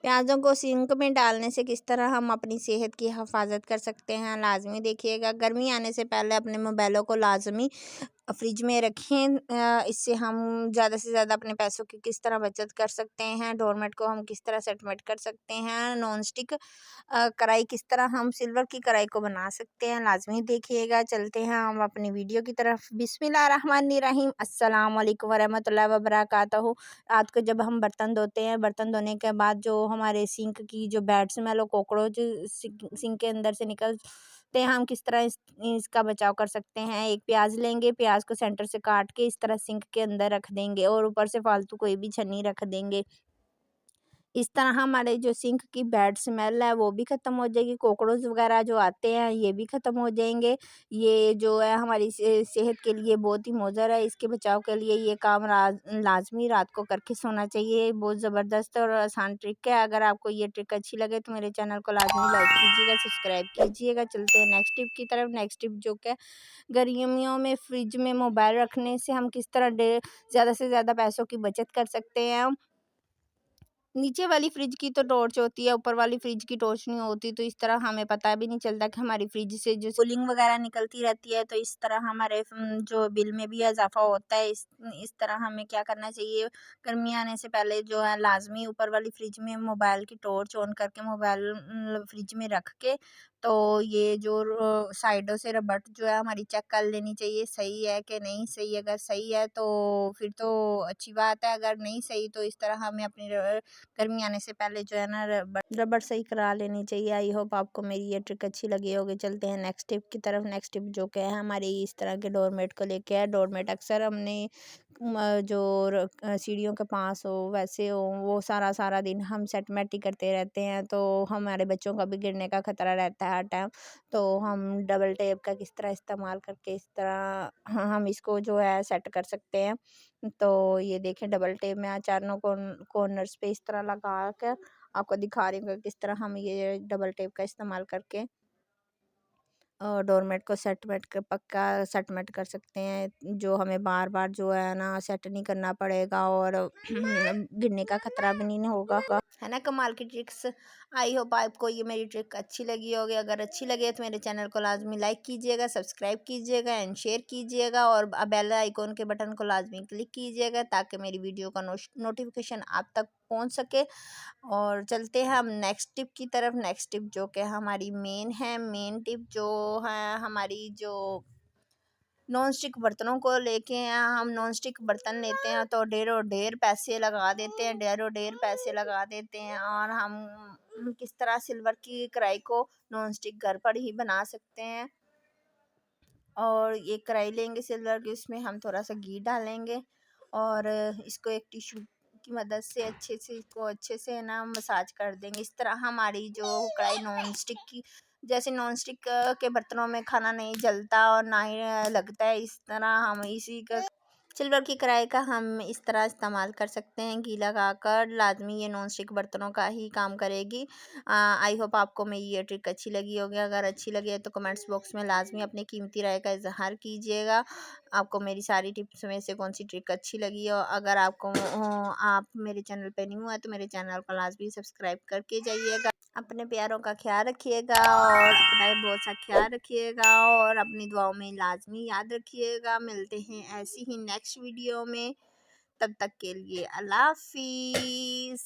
प्याज़ों को सिंक में डालने से किस तरह हम अपनी सेहत की हिफाज़त कर सकते हैं, लाज़मी देखिएगा। गर्मी आने से पहले अपने मोबाइलों को लाज़मी फ्रिज में रखें। इससे हम ज़्यादा से ज़्यादा अपने पैसों की किस तरह बचत कर सकते हैं, डोरमेट को हम किस तरह सेटमेंट कर सकते हैं, नॉन स्टिक कढ़ाई किस तरह हम सिल्वर की कढ़ाई को बना सकते हैं, लाज़मी देखिएगा। चलते हैं हम अपनी वीडियो की तरफ। बिस्मिल्लाहिर्रहमानिर्रहीम। अस्सलाम वालेकुम वरहमतुल्लाहि वबरकातुहू। रात को जब हम बर्तन धोते हैं, बर्तन धोने के बाद जो हमारे सिंक की जो बैड स्मेल और कॉकरोच सिंक के अंदर से निकलते हैं, हम किस तरह इसका बचाव कर सकते हैं। एक प्याज लेंगे, प्याज को सेंटर से काट के इस तरह सिंक के अंदर रख देंगे और ऊपर से फालतू कोई भी छन्नी रख देंगे। इस तरह हमारे जो सिंक की बैड स्मेल है वो भी ख़त्म हो जाएगी, कॉकरोच वगैरह जो आते हैं ये भी ख़त्म हो जाएंगे। ये जो है हमारी सेहत के लिए बहुत ही मुज़र है। इसके बचाव के लिए ये काम लाजमी रात को करके सोना चाहिए। बहुत ज़बरदस्त और आसान ट्रिक है। अगर आपको ये ट्रिक अच्छी लगे तो मेरे चैनल को लाजमी लाइक कीजिएगा, सब्सक्राइब कीजिएगा। चलते हैं नेक्स्ट टिप की तरफ। नेक्स्ट टिप जो क्या, गर्मियों में फ्रिज में मोबाइल रखने से हम किस तरह ज़्यादा से ज़्यादा पैसों की बचत कर सकते हैं। नीचे वाली फ्रिज की तो टॉर्च होती है, ऊपर वाली फ्रिज की टॉर्च नहीं होती, तो इस तरह हमें पता भी नहीं चलता कि हमारी फ्रिज से जो कूलिंग वगैरह निकलती रहती है, तो इस तरह हमारे जो बिल में भी इजाफा होता है। इस तरह हमें क्या करना चाहिए, गर्मी आने से पहले जो है लाजमी ऊपर वाली फ्रिज में मोबाइल की टॉर्च ऑन करके मोबाइल फ्रिज में रख के, तो ये जो साइडों से रबट जो है हमारी चेक कर लेनी चाहिए सही है कि नहीं सही। अगर सही है तो फिर तो अच्छी बात है, अगर नहीं सही तो इस तरह हमें अपनी गर्मी आने से पहले जो है ना रबड़ सही करा लेनी चाहिए। आई होप आपको मेरी ये ट्रिक अच्छी लगी होगी। चलते हैं नेक्स्ट टिप की तरफ। नेक्स्ट टिप जो क्या है हमारी इस तरह के डोरमेट को लेके है। डोरमेट अक्सर हमने जो सीढ़ियों के पास हो वैसे हो, वो सारा सारा दिन हम सेटमेंट ही करते रहते हैं, तो हमारे बच्चों का भी गिरने का खतरा रहता है हर टाइम। तो हम डबल टेप का किस तरह इस्तेमाल करके इस तरह हम इसको जो है सेट कर सकते हैं। तो ये देखें, डबल टेप में चारों कॉर्नर्स पे इस तरह लगा कर आपको दिखा रही हूँ किस तरह हम ये डबल टेप का इस्तेमाल करके डोरमेट को सेटमेंट कर पक्का सेटमेंट कर सकते हैं, जो हमें बार बार जो है ना सेट नहीं करना पड़ेगा और गिरने का खतरा भी नहीं होगा, है ना। कमाल की ट्रिक्स। आई होप आपको ये मेरी ट्रिक अच्छी लगी होगी। अगर अच्छी लगे तो मेरे चैनल को लाजमी लाइक कीजिएगा, सब्सक्राइब कीजिएगा एंड शेयर कीजिएगा और बेल आइकॉन के बटन को लाजमी क्लिक कीजिएगा ताकि मेरी वीडियो का नोटिफिकेशन आप तक पहुंच सके। और चलते हैं हम नेक्स्ट टिप की तरफ। नेक्स्ट टिप जो कि हमारी मेन है, मेन टिप जो है हमारी जो नॉन स्टिक बर्तनों को लेके हम नॉन स्टिक बर्तन लेते हैं तो ढेर पैसे लगा देते हैं, ढेर पैसे लगा देते हैं। और हम किस तरह सिल्वर की कढ़ाई को नॉन स्टिक घर पर ही बना सकते हैं। और ये कढ़ाई लेंगे सिल्वर की, उसमें हम थोड़ा सा घी डालेंगे और इसको एक टिश्यू की मदद से अच्छे से ना मसाज कर देंगे। इस तरह हमारी जो कढ़ाई नॉन स्टिक की, जैसे नॉन स्टिक के बर्तनों में खाना नहीं जलता और ना ही लगता है, इस तरह हम इसी का सिल्वर की कढ़ाई का हम इस तरह इस्तेमाल कर सकते हैं। घी लगाकर लाजमी ये नॉन स्टिक बर्तनों का ही काम करेगी। आई होप आपको मेरी ये ट्रिक अच्छी लगी होगी। अगर अच्छी लगी है तो कमेंट्स बॉक्स में लाजमी अपनी कीमती राय का इजहार कीजिएगा। आपको मेरी सारी टिप्स में से कौन सी ट्रिक अच्छी लगी हो। अगर आप मेरे चैनल पर न्यू है तो मेरे चैनल को लाजमी सब्सक्राइब करके जाइएगा। अपने प्यारों का ख्याल रखिएगा और अपना बहुत सा ख्याल रखिएगा और अपनी दुआओं में लाजमी याद रखिएगा। मिलते हैं ऐसी ही नेक्स्ट वीडियो में, तब तक के लिए अल्लाह हाफिज़।